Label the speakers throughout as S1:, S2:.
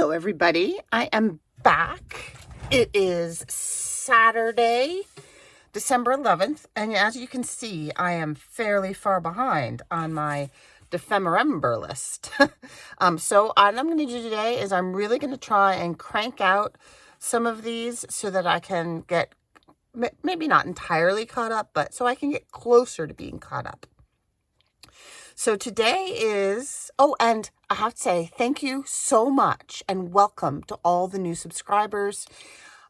S1: Hello everybody, I am back. It is Saturday, December 11th, and as you can see, I am fairly far behind on my Defemember list. So what I'm going to do today is I'm really going to try and crank out some of these so that I can get, maybe not entirely caught up, but so I can get closer to being caught up. So today is, and I have to say thank you so much and welcome to all the new subscribers.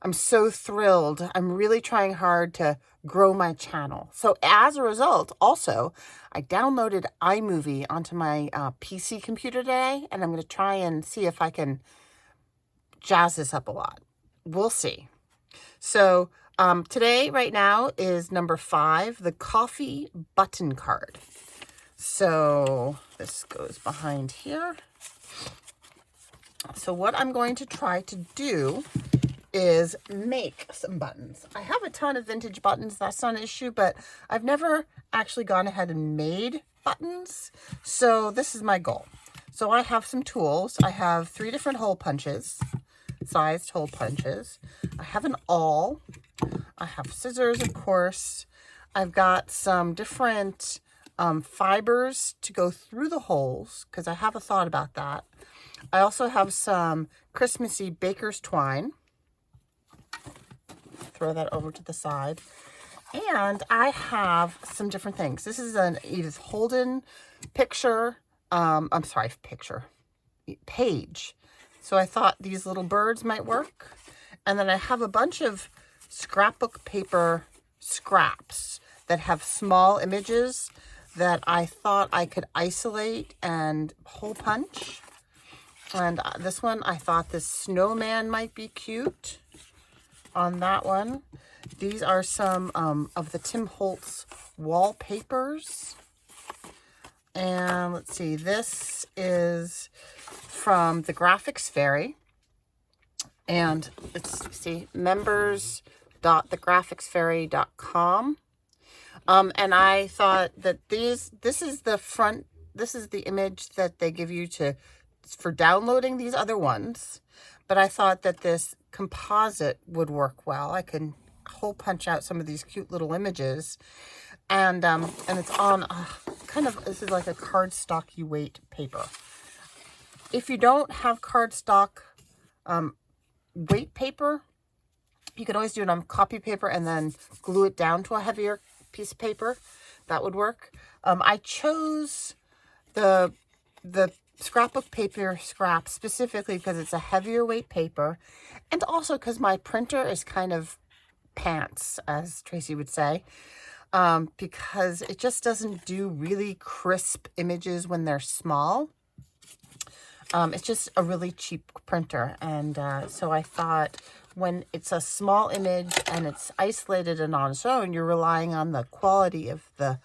S1: I'm so thrilled. I'm really trying hard to grow my channel. So as a result, also, I downloaded iMovie onto my PC computer today, and I'm going to try and see if I can jazz this up a lot. We'll see. So today, right now, is number 5, the coffee button card. So this goes behind here. So what I'm going to try to do is make some buttons. I have a ton of vintage buttons. That's not an issue, but I've never actually gone ahead and made buttons. So this is my goal. So I have some tools. I have 3 different hole punches, sized hole punches. I have an awl. I have scissors, of course. I've got some different fibers to go through the holes, because I have a thought about that. I also have some Christmassy baker's twine. Throw that over to the side. And I have some different things. This is an Edith Holden picture. Page. So I thought these little birds might work. And then I have a bunch of scrapbook paper scraps that have small images that I thought I could isolate and hole punch. And this one, I thought this snowman might be cute on that one. These are some of the Tim Holtz wallpapers. And let's see, this is from the Graphics Fairy. And it's, members.thegraphicsfairy.com. And I thought that this is the image that they give you for downloading these other ones. But I thought that this composite would work well. I can hole punch out some of these cute little images. And it's on this is like a cardstock-y weight paper. If you don't have cardstock weight paper, you could always do it on copy paper and then glue it down to a heavier piece of paper. That would work. I chose the scrapbook paper scrap specifically because it's a heavier weight paper, and also because my printer is kind of pants, as Tracy would say, because it just doesn't do really crisp images when they're small. It's just a really cheap printer, and so I thought, when it's a small image and it's isolated and on its own, you're relying on the quality of the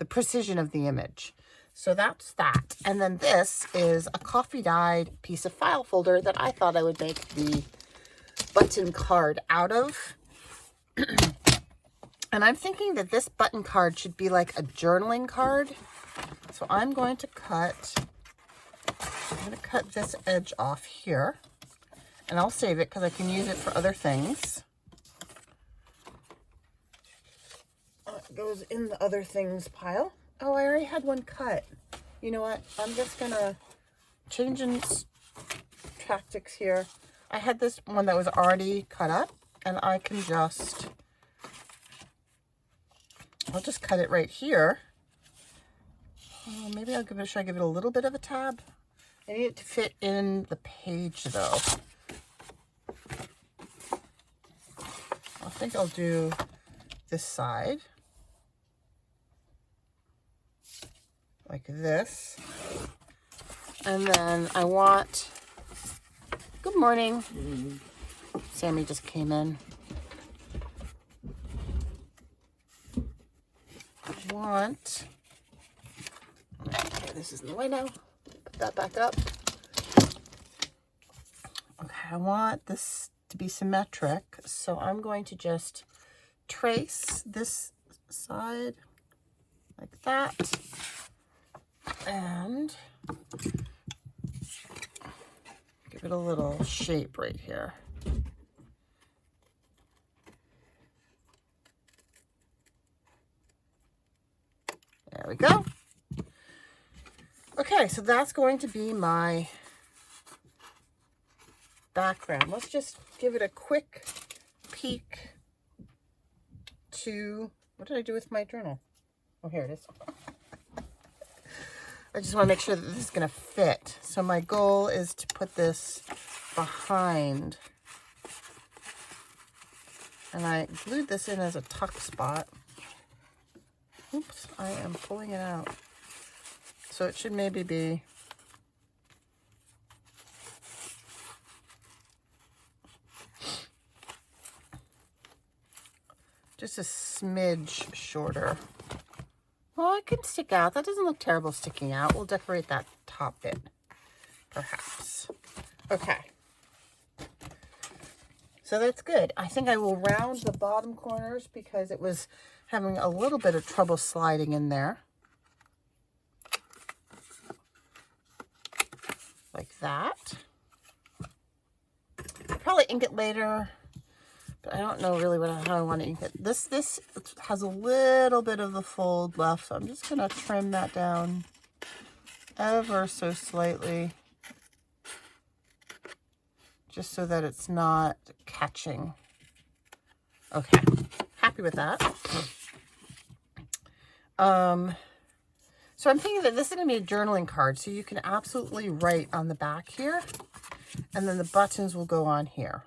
S1: precision of the image. So that's that. And then this is a coffee-dyed piece of file folder that I thought I would make the button card out of. And I'm thinking that this button card should be like a journaling card. So I'm going to cut this edge off here. And I'll save it because I can use it for other things. It goes in the other things pile. Oh, I already had one cut. You know what? I'm just going to change in tactics here. I had this one that was already cut up, and I can I'll just cut it right here. Maybe should I give it a little bit of a tab? I need it to fit in the page, though. I think I'll do this side like this. And then I want, good morning. Sammy just came in. Okay, this is in the way now. Put that back up. Okay, I want this to be symmetric, so I'm going to just trace this side like that, and give it a little shape right here. There we go. Okay, so that's going to be my background. Let's just give it a quick peek to, what did I do with my journal? Oh, here it is. I just want to make sure that this is going to fit. So my goal is to put this behind. And I glued this in as a tuck spot. Oops, I am pulling it out. So it should maybe be just a smidge shorter. Well, it can stick out. That doesn't look terrible sticking out. We'll decorate that top bit, perhaps. Okay. So that's good. I think I will round the bottom corners because it was having a little bit of trouble sliding in there. Like that. I'll probably ink it later, but I don't know really how I want to ink it. This has a little bit of the fold left, so I'm just going to trim that down ever so slightly, just so that it's not catching. Okay, happy with that. So I'm thinking that this is going to be a journaling card, so you can absolutely write on the back here, and then the buttons will go on here.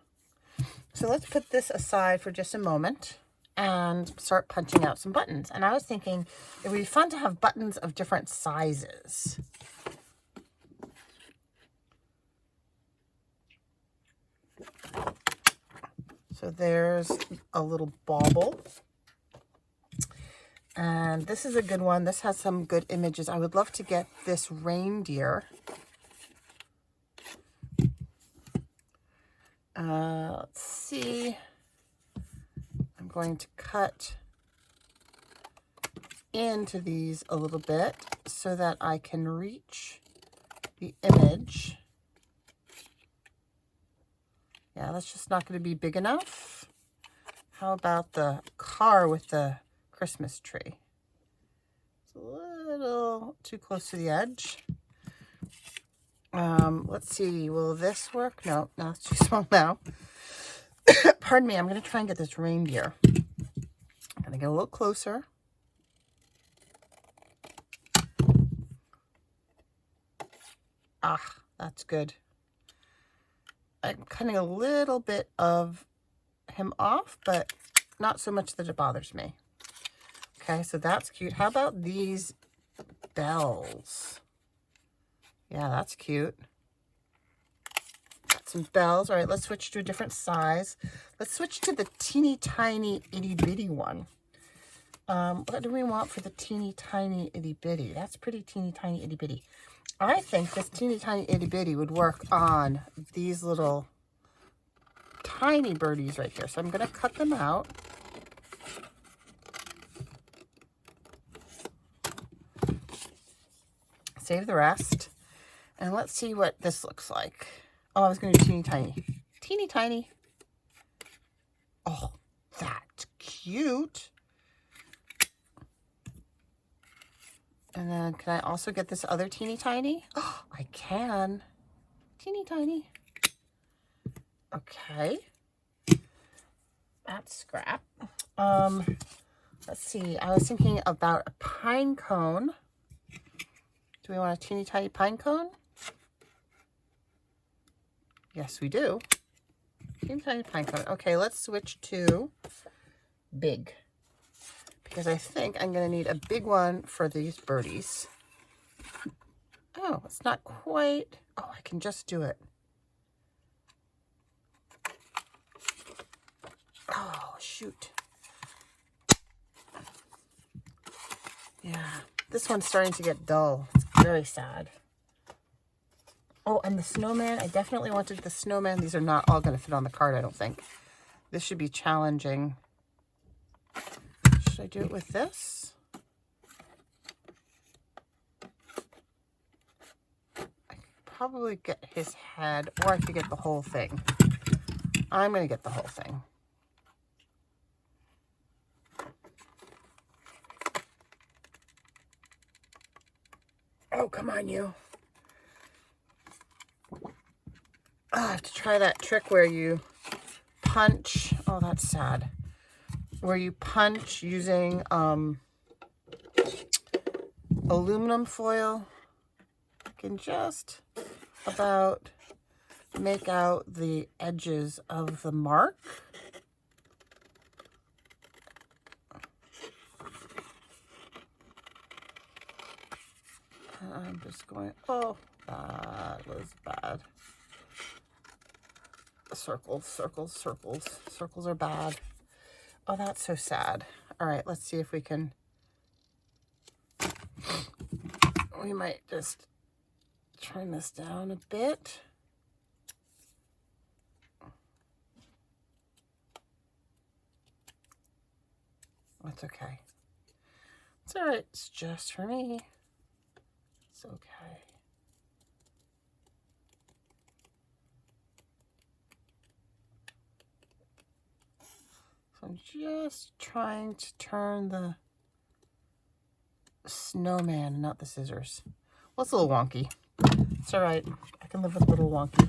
S1: So let's put this aside for just a moment and start punching out some buttons. And I was thinking it would be fun to have buttons of different sizes. So there's a little bauble. And this is a good one. This has some good images. I would love to get this reindeer. Let's see. I'm going to cut into these a little bit so that I can reach the image. Yeah, that's just not going to be big enough. How about the car with the Christmas tree? It's a little too close to the edge. Let's see, will this work? No, it's too small now. Pardon me, I'm going to try and get this reindeer. I'm going to get a little closer. Ah, that's good. I'm cutting a little bit of him off, but not so much that it bothers me. Okay, so that's cute. How about these bells? Yeah, that's cute. Got some bells. All right, let's switch to a different size. Let's switch to the teeny tiny itty bitty one. What do we want for the teeny tiny itty bitty? That's pretty teeny tiny itty bitty. I think this teeny tiny itty bitty would work on these little tiny birdies right here. So I'm going to cut them out. Save the rest. And let's see what this looks like. Oh, I was going to do teeny tiny. Teeny tiny. Oh, that's cute. And then can I also get this other teeny tiny? Oh, I can. Teeny tiny. Okay. That's scrap. Let's see. I was thinking about a pine cone. Do we want a teeny tiny pine cone? Yes, we do. Teeny tiny pine cone. Okay, let's switch to big. Because I think I'm going to need a big one for these birdies. Oh, it's not quite. Oh, I can just do it. Oh, shoot. Yeah, this one's starting to get dull. It's very sad. Oh, and the snowman. I definitely wanted the snowman. These are not all going to fit on the card, I don't think. This should be challenging. Should I do it with this? I probably get his head, or I could get the whole thing. I'm going to get the whole thing. Oh, come on, you. Oh, I have to try that trick where you punch. Oh, that's sad. Where you punch using aluminum foil. I can just about make out the edges of the mark. I'm just going, oh, that was bad. Circles, circles, circles. Circles are bad. Oh, that's so sad. All right, let's see if we can, we might just turn this down a bit. That's okay. It's all right. It's just for me. It's okay. So I'm just trying to turn the snowman, not the scissors. Well, it's a little wonky. It's all right. I can live with a little wonky.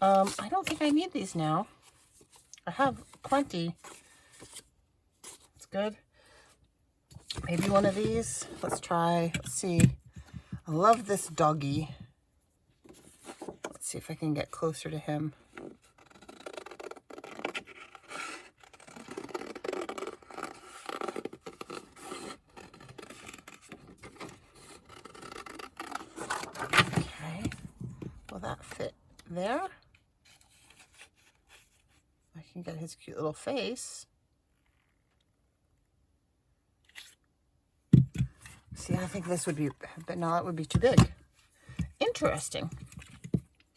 S1: I don't think I need these now. I have plenty. It's good. Maybe one of these. Let's try. Let's see. I love this doggy. Let's see if I can get closer to him. Okay. Will that fit there? I can get his cute little face. See, I think this would be, but no, it would be too big. Interesting.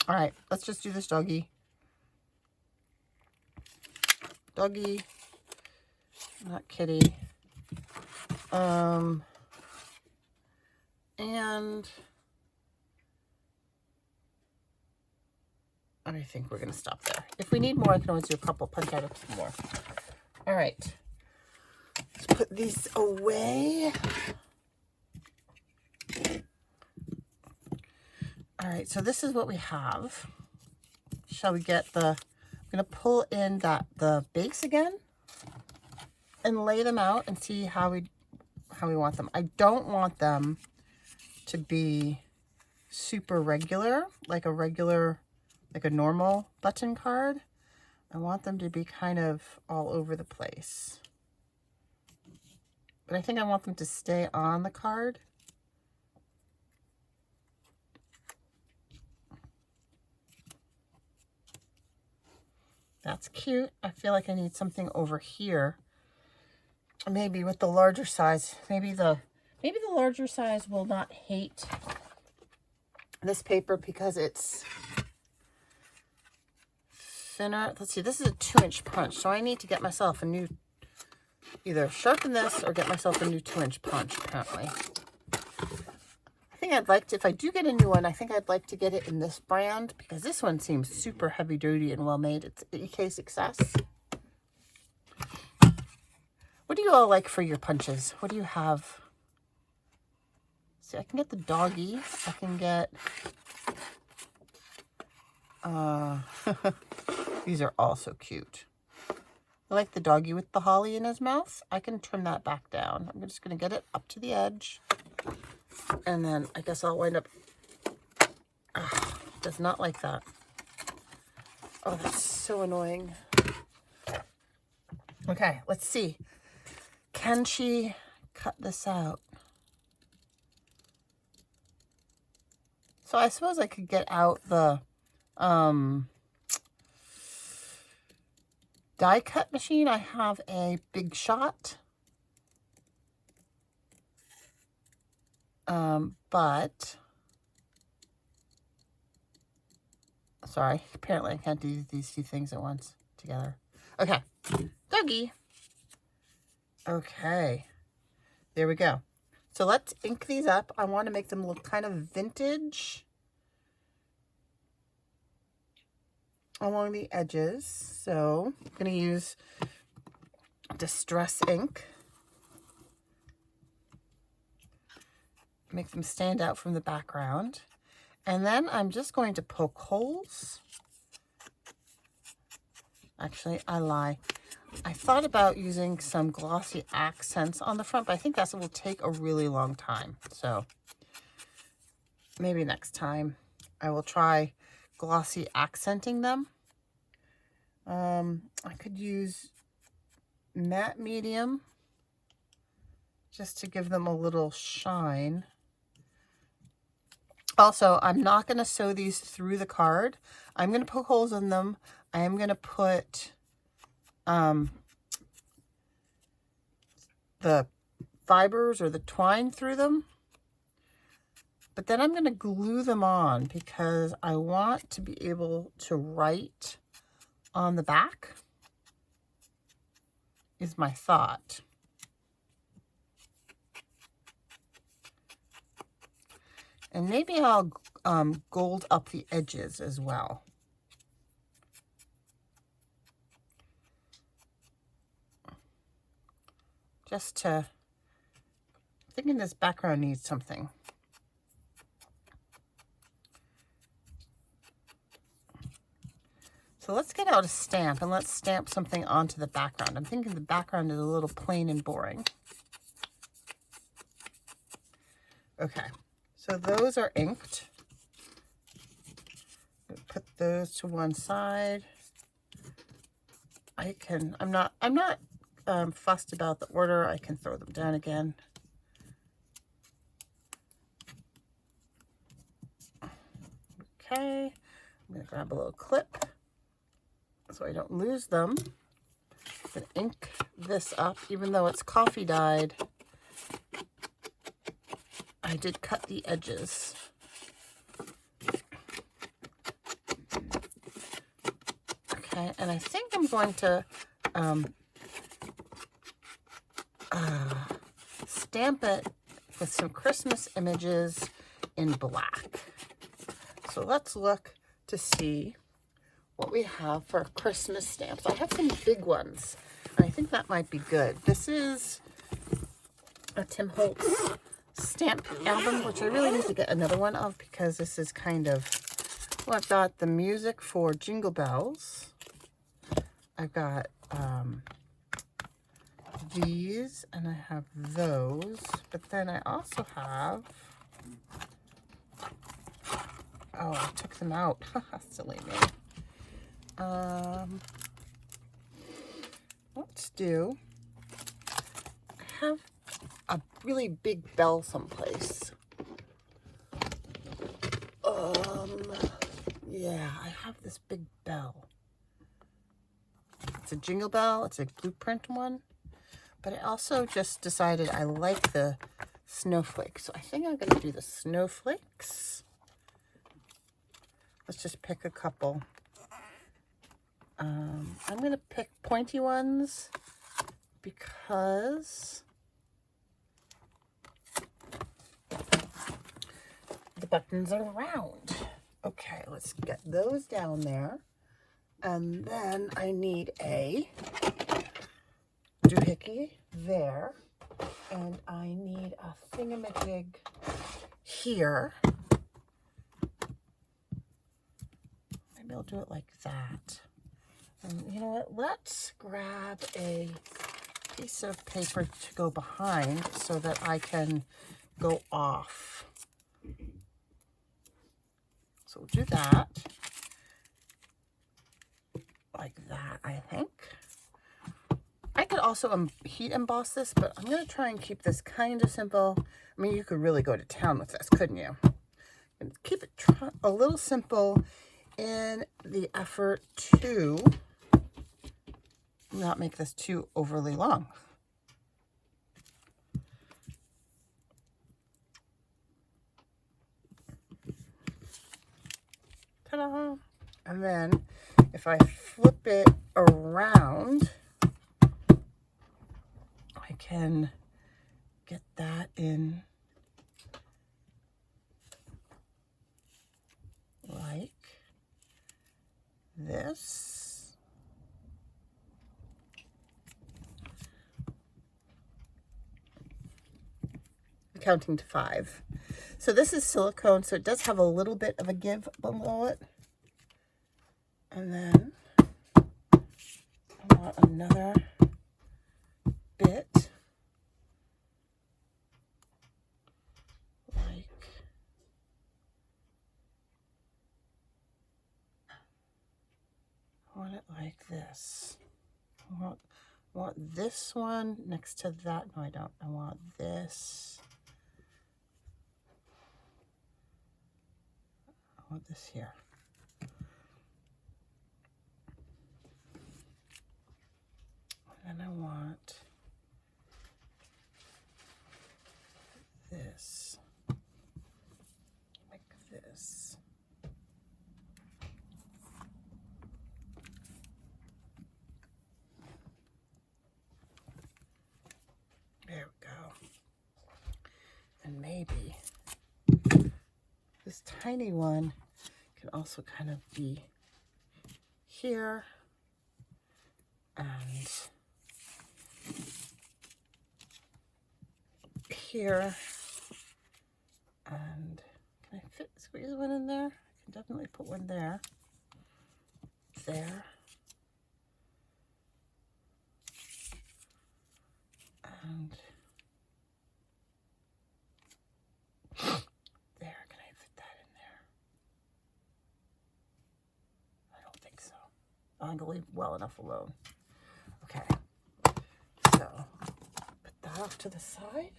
S1: All right, let's just do this doggy. Doggy, not kitty. And I think we're gonna stop there. If we need more, I can always do a couple, punch out a few more. All right, let's put these away. All right, so this is what we have. Shall we get the, I'm gonna pull in the base again and lay them out and see how we want them. I don't want them to be super regular, like a normal button card. I want them to be kind of all over the place. But I think I want them to stay on the card. That's cute. I feel like I need something over here. Maybe with the larger size. Maybe the larger size will not hate this paper because it's thinner. Let's see, this is a 2-inch punch, so I need to get myself a new, either sharpen this or get myself a new 2-inch punch, apparently. I think I'd like to, if I do get a new one, I think I'd like to get it in this brand because this one seems super heavy duty and well made. It's EK Success. What do you all like for your punches? What do you have? See, I can get the doggy. I can get, these are all so cute. I like the doggy with the holly in his mouth. I can trim that back down. I'm just going to get it up to the edge. And then I guess I'll wind up, does not like that. Oh, that's so annoying. Okay, let's see. Can she cut this out? So I suppose I could get out the die cut machine. I have a Big Shot. But sorry, apparently I can't do these two things at once together. Okay, doggy. Okay, there we go. So let's ink these up. I want to make them look kind of vintage. along the edges. So I'm going to use Distress ink. Make them stand out from the background. And then I'm just going to poke holes. Actually, I lie. I thought about using some glossy accents on the front, but I think that will take a really long time. So maybe next time I will try glossy accenting them. I could use matte medium just to give them a little shine. Also, I'm not going to sew these through the card. I'm going to poke holes in them. I am going to put the fibers or the twine through them. But then I'm going to glue them on because I want to be able to write on the back, is my thought. And maybe I'll gold up the edges as well. Just to, I'm thinking this background needs something. So let's get out a stamp and let's stamp something onto the background. I'm thinking the background is a little plain and boring. Okay, so those are inked. Put those to one side. I'm not fussed about the order. I can throw them down again. Okay, I'm going to grab a little clip so I don't lose them. I'm going to ink this up, even though it's coffee dyed. I did cut the edges. Okay, and I think I'm going to stamp it with some Christmas images in black. So let's look to see what we have for Christmas stamps. I have some big ones. I think that might be good. This is a Tim Holtz stamp album, which I really need to get another one of because this is kind of, well, I've got the music for Jingle Bells. I've got these, and I have those, but then I also have, oh, I took them out. Silly me. Let's do, I have a really big bell someplace. Yeah, I have this big bell. It's a Jingle Bell. It's a blueprint one. But I also just decided I like the snowflakes. So I think I'm going to do the snowflakes. Let's just pick a couple. I'm going to pick pointy ones because the buttons are round. Okay, let's get those down there. And then I need a doohickey there. And I need a thingamajig here. Maybe I'll do it like that. And you know what? Let's grab a piece of paper to go behind so that I can go off. So we'll do that. Like that, I think. I could also heat emboss this, but I'm going to try and keep this kind of simple. I mean, you could really go to town with this, couldn't you? And keep it a little simple in the effort to not make this too overly long. Ta-da! And then if I flip it around, I can get that in like this. this. Counting to 5. So this is silicone, so it does have a little bit of a give below it. And then I want another bit. Like I want it like this. I want this one next to that. No, I don't. I want this. I want this here. And then I want this. Like this. There we go. And maybe this tiny one can also kind of be here and here. And can I squeeze one in there? I can definitely put one there. There. And there, can I fit that in there? I don't think so. I'm going to leave well enough alone. Okay, so put that off to the side.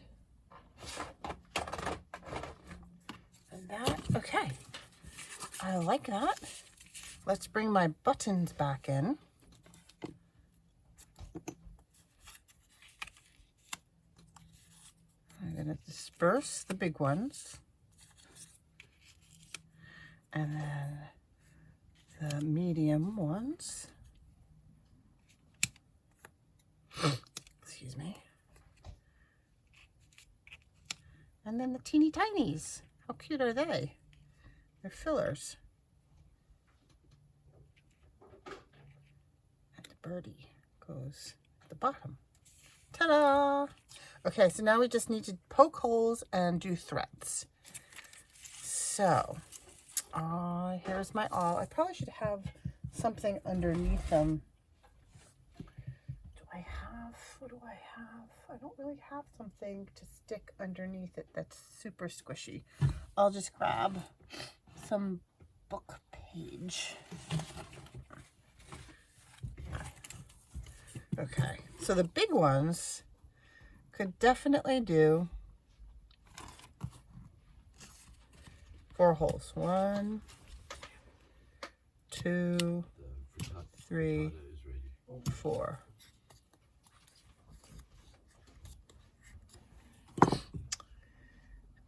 S1: And that, okay. I like that. Let's bring my buttons back in. I'm going to disperse the big ones. And then the medium ones. Excuse me. And then the teeny tinies. How cute are they? They're fillers. And the birdie goes at the bottom. Ta-da! Okay, so now we just need to poke holes and do threads. So, here's my awl. I probably should have something underneath them. What do I have? I don't really have something to stick underneath it that's super squishy. I'll just grab some book page. Okay, so the big ones could definitely do 4 holes. 1, 2, 3, 4.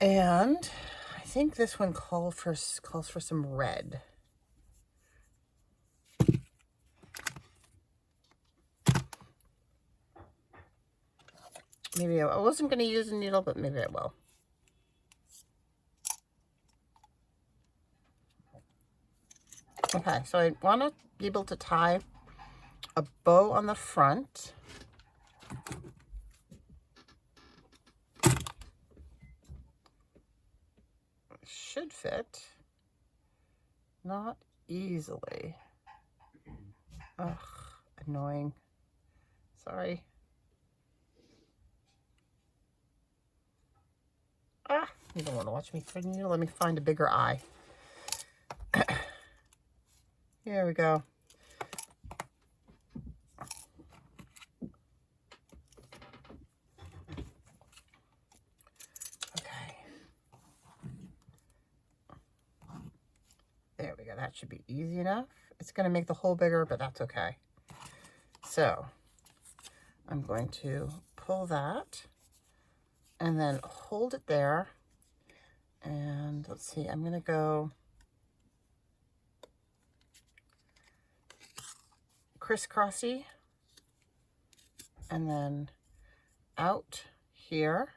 S1: And I think this one calls for some red. Maybe I wasn't going to use a needle, but maybe I will. Okay, so I want to be able to tie a bow on the front. Should fit. Not easily. Ugh, annoying. Sorry. Ah, you don't want to watch me thread a needle. Let me find a bigger eye. Here we go. Okay. There we go. That should be easy enough. It's going to make the hole bigger, but that's okay. So I'm going to pull that and then hold it there. And let's see, I'm going to go crisscrossy and then out here.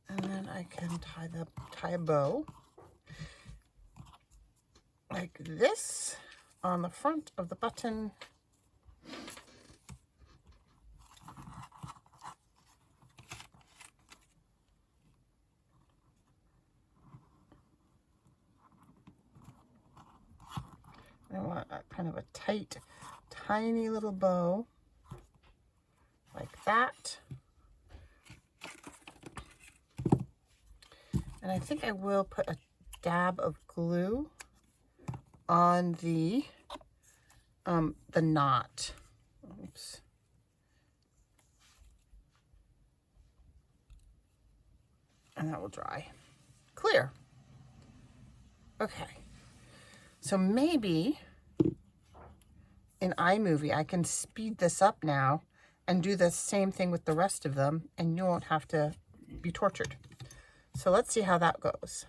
S1: And then I can tie a bow like this on the front of the button. I want kind of a tight, tiny little bow like that. And I think I will put a dab of glue on the knot. Oops. And that will dry. Clear. Okay. So maybe in iMovie I can speed this up now and do the same thing with the rest of them, and you won't have to be tortured. So let's see how that goes.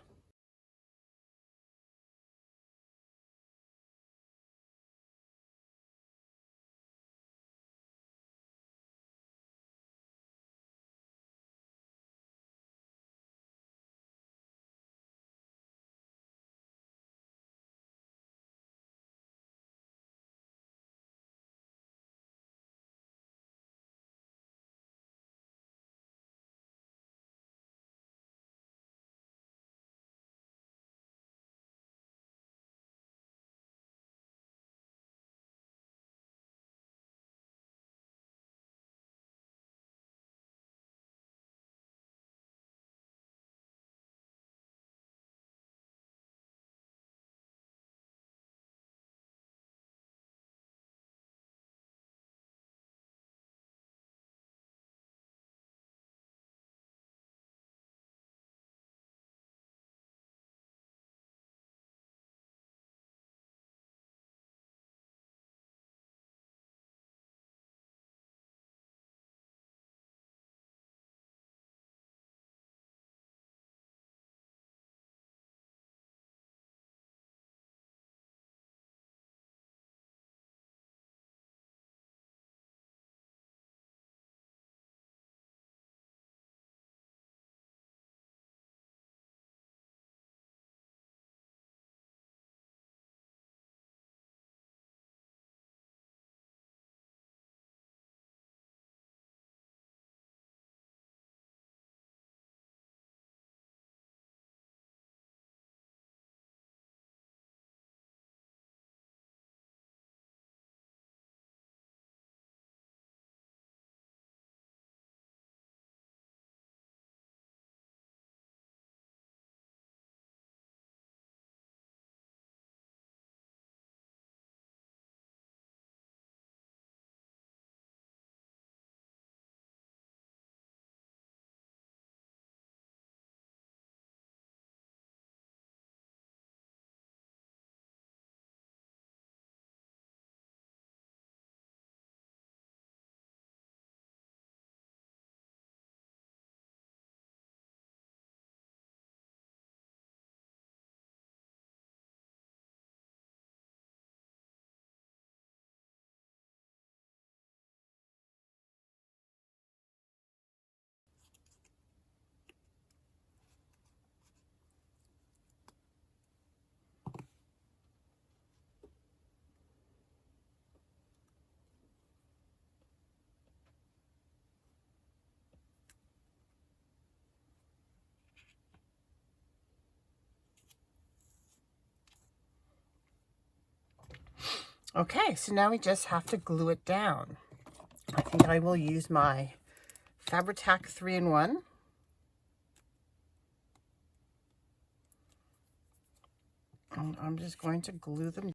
S1: Okay, so now we just have to glue it down. I think I will use my Fabri-Tac 3-in-1. And I'm just going to glue them